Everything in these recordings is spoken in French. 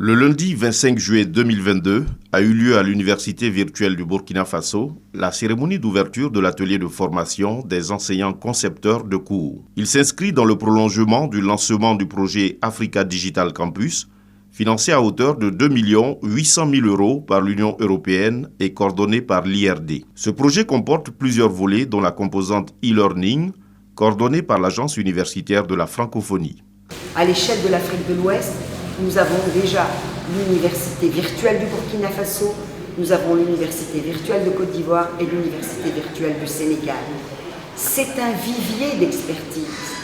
Le lundi 25 juillet 2022 a eu lieu à l'Université virtuelle du Burkina Faso la cérémonie d'ouverture de l'atelier de formation des enseignants concepteurs de cours. Il s'inscrit dans le prolongement du lancement du projet Africa Digital Campus, financé à hauteur de 2 800 000 € par l'Union européenne et coordonné par l'IRD. Ce projet comporte plusieurs volets dont la composante e-learning, coordonnée par l'Agence universitaire de la francophonie. À l'échelle de l'Afrique de l'Ouest, nous avons déjà l'Université virtuelle du Burkina Faso, nous avons l'Université virtuelle de Côte d'Ivoire et l'Université virtuelle du Sénégal. C'est un vivier d'expertise.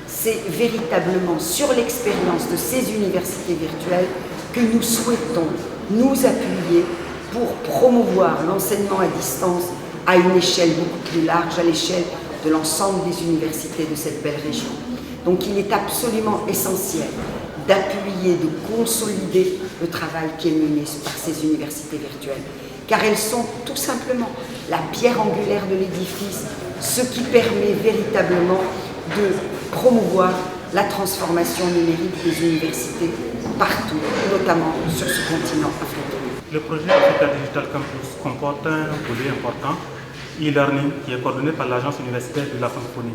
C'est véritablement sur l'expérience de ces universités virtuelles que nous souhaitons nous appuyer pour promouvoir l'enseignement à distance à une échelle beaucoup plus large, à l'échelle de l'ensemble des universités de cette belle région. Donc il est absolument essentiel d'appuyer, de consolider le travail qui est mené par ces universités virtuelles, car elles sont tout simplement la pierre angulaire de l'édifice, ce qui permet véritablement de promouvoir la transformation numérique des universités partout, notamment sur ce continent africain. Le projet Africa Digital Campus comporte un volet important, e-learning, qui est coordonné par l'Agence universitaire de la francophonie.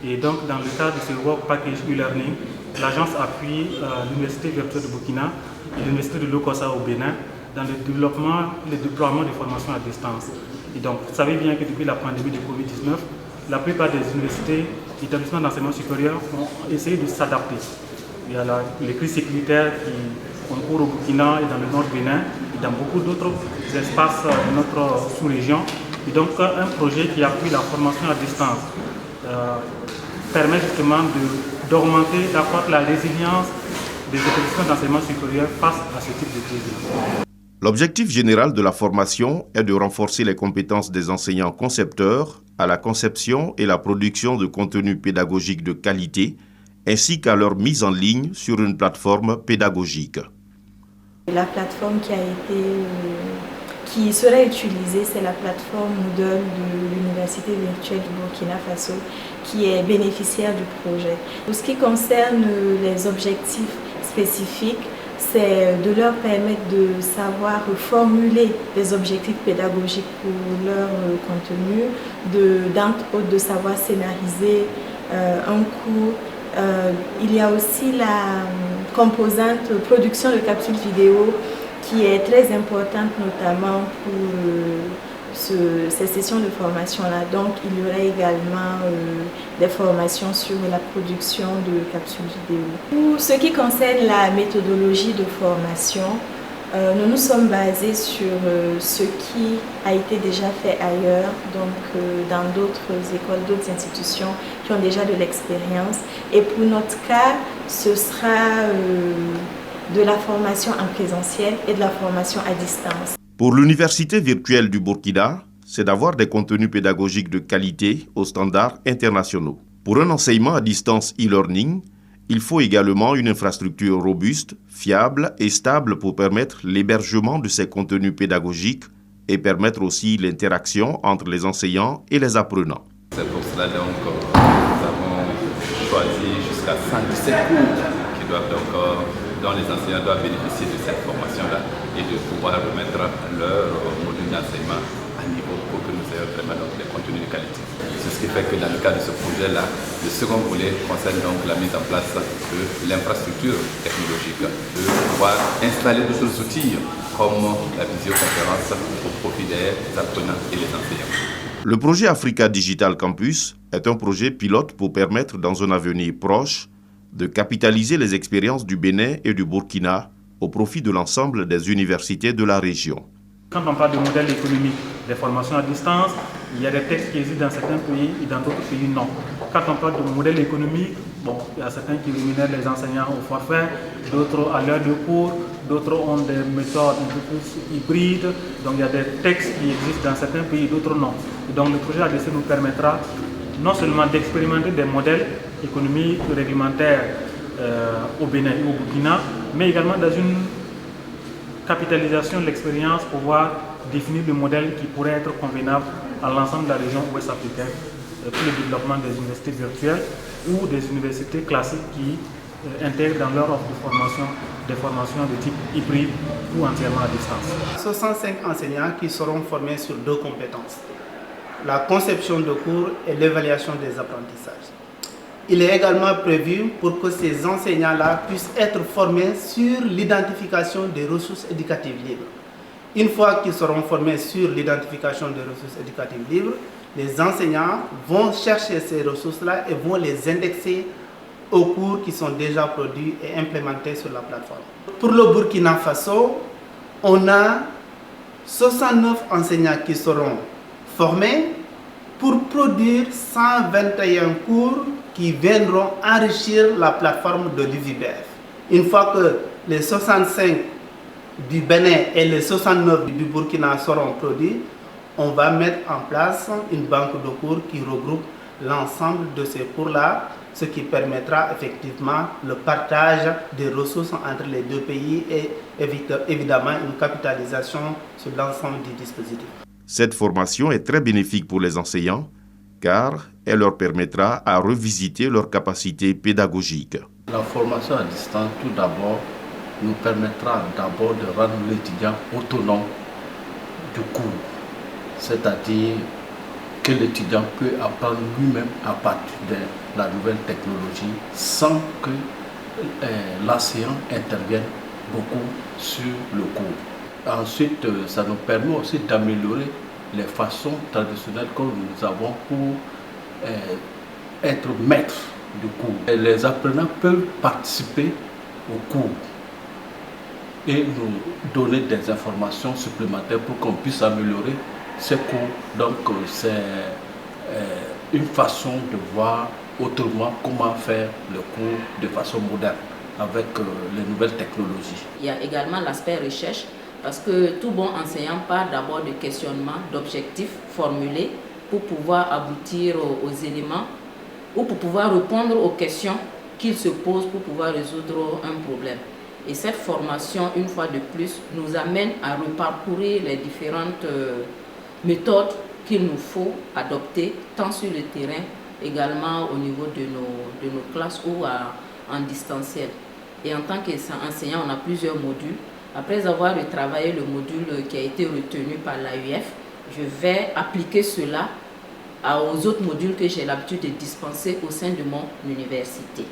Et donc, dans le cadre de ce Work Package e-learning, l'agence appuie l'Université virtuelle de Burkina et l'Université de Lokossa au Bénin dans le développement et le déploiement des formations à distance. Et donc, vous savez bien que depuis la pandémie de Covid-19, la plupart des universités et établissements d'enseignement supérieur ont essayé de s'adapter. Il y a les crises sécuritaires qui concourent au Burkina et dans le nord Bénin et dans beaucoup d'autres espaces de notre sous-région. Et donc, un projet qui appuie la formation à distance permet justement d'augmenter, d'accroître la résilience des établissements d'enseignement supérieur face à ce type de crise. L'objectif général de la formation est de renforcer les compétences des enseignants concepteurs à la conception et la production de contenus pédagogiques de qualité, ainsi qu'à leur mise en ligne sur une plateforme pédagogique. La plateforme qui sera utilisée, c'est la plateforme Moodle de l'Université virtuelle du Burkina Faso, qui est bénéficiaire du projet. Pour ce qui concerne les objectifs spécifiques, c'est de leur permettre de savoir formuler des objectifs pédagogiques pour leur contenu, d'entre autres de savoir scénariser un cours. Il y a aussi la composante production de capsules vidéo qui est très importante notamment pour ces sessions de formation-là. Donc il y aura également des formations sur la production de capsules vidéo. Pour ce qui concerne la méthodologie de formation, nous nous sommes basés sur ce qui a été déjà fait ailleurs, donc dans d'autres écoles, d'autres institutions qui ont déjà de l'expérience. Et pour notre cas, ce sera de la formation en présentiel et de la formation à distance. Pour l'Université virtuelle du Burkina, c'est d'avoir des contenus pédagogiques de qualité aux standards internationaux. Pour un enseignement à distance e-learning, il faut également une infrastructure robuste, fiable et stable pour permettre l'hébergement de ces contenus pédagogiques et permettre aussi l'interaction entre les enseignants et les apprenants. C'est pour cela donc nous avons choisi jusqu'à 117 cours qui doivent dont les enseignants doivent bénéficier de cette formation-là et de pouvoir remettre leur module d'enseignement à niveau pour que nous ayons vraiment des contenus de qualité. C'est ce qui fait que dans le cadre de ce projet-là, le second volet concerne donc la mise en place de l'infrastructure technologique, de pouvoir installer d'autres outils comme la visioconférence au profit des apprenants et les enseignants. Le projet Africa Digital Campus est un projet pilote pour permettre dans un avenir proche de capitaliser les expériences du Bénin et du Burkina au profit de l'ensemble des universités de la région. Quand on parle de modèle économique des formations à distance, il y a des textes qui existent dans certains pays et dans d'autres pays non. Quand on parle de modèle économique, il y a certains qui rémunèrent les enseignants au forfait, d'autres à l'heure de cours, d'autres ont des méthodes un peu plus hybrides. Donc il y a des textes qui existent dans certains pays, d'autres non. Et donc le projet ADC nous permettra non seulement d'expérimenter des modèles économiques, réglementaires au Bénin et au Burkina, mais également dans une capitalisation de l'expérience, pouvoir définir le modèle qui pourrait être convenable à l'ensemble de la région ouest africaine pour le développement des universités virtuelles ou des universités classiques qui intègrent dans leur offre de formation des formations de type hybride ou entièrement à distance. 65 enseignants qui seront formés sur 2 compétences, la conception de cours et l'évaluation des apprentissages. Il est également prévu pour que ces enseignants-là puissent être formés sur l'identification des ressources éducatives libres. Une fois qu'ils seront formés sur l'identification des ressources éducatives libres, les enseignants vont chercher ces ressources-là et vont les indexer aux cours qui sont déjà produits et implémentés sur la plateforme. Pour le Burkina Faso, on a 69 enseignants qui seront formés pour produire 121 cours qui viendront enrichir la plateforme de l'UVBF. Une fois que les 65 du Bénin et les 69 du Burkina seront produits, on va mettre en place une banque de cours qui regroupe l'ensemble de ces cours-là, ce qui permettra effectivement le partage des ressources entre les 2 pays et évidemment une capitalisation sur l'ensemble du dispositif. Cette formation est très bénéfique pour les enseignants car elle leur permettra à revisiter leurs capacités pédagogiques. La formation à distance, tout d'abord, nous permettra d'abord de rendre l'étudiant autonome du cours, c'est-à-dire que l'étudiant peut apprendre lui-même à partir de la nouvelle technologie sans que l'enseignant intervienne beaucoup sur le cours. Ensuite, ça nous permet aussi d'améliorer les façons traditionnelles que nous avons pour être maître du cours. Et les apprenants peuvent participer au cours et nous donner des informations supplémentaires pour qu'on puisse améliorer ces cours. Donc c'est une façon de voir autrement comment faire le cours de façon moderne avec les nouvelles technologies. Il y a également l'aspect recherche parce que tout bon enseignant part d'abord de questionnements, d'objectifs formulés pour pouvoir aboutir aux éléments ou pour pouvoir répondre aux questions qu'il se pose pour pouvoir résoudre un problème. Et cette formation, une fois de plus, nous amène à reparcourir les différentes méthodes qu'il nous faut adopter, tant sur le terrain, également au niveau de nos classes ou en distanciel. Et en tant qu'enseignant, on a plusieurs modules. Après avoir retravaillé le module qui a été retenu par l'AUF, je vais appliquer cela aux autres modules que j'ai l'habitude de dispenser au sein de mon université.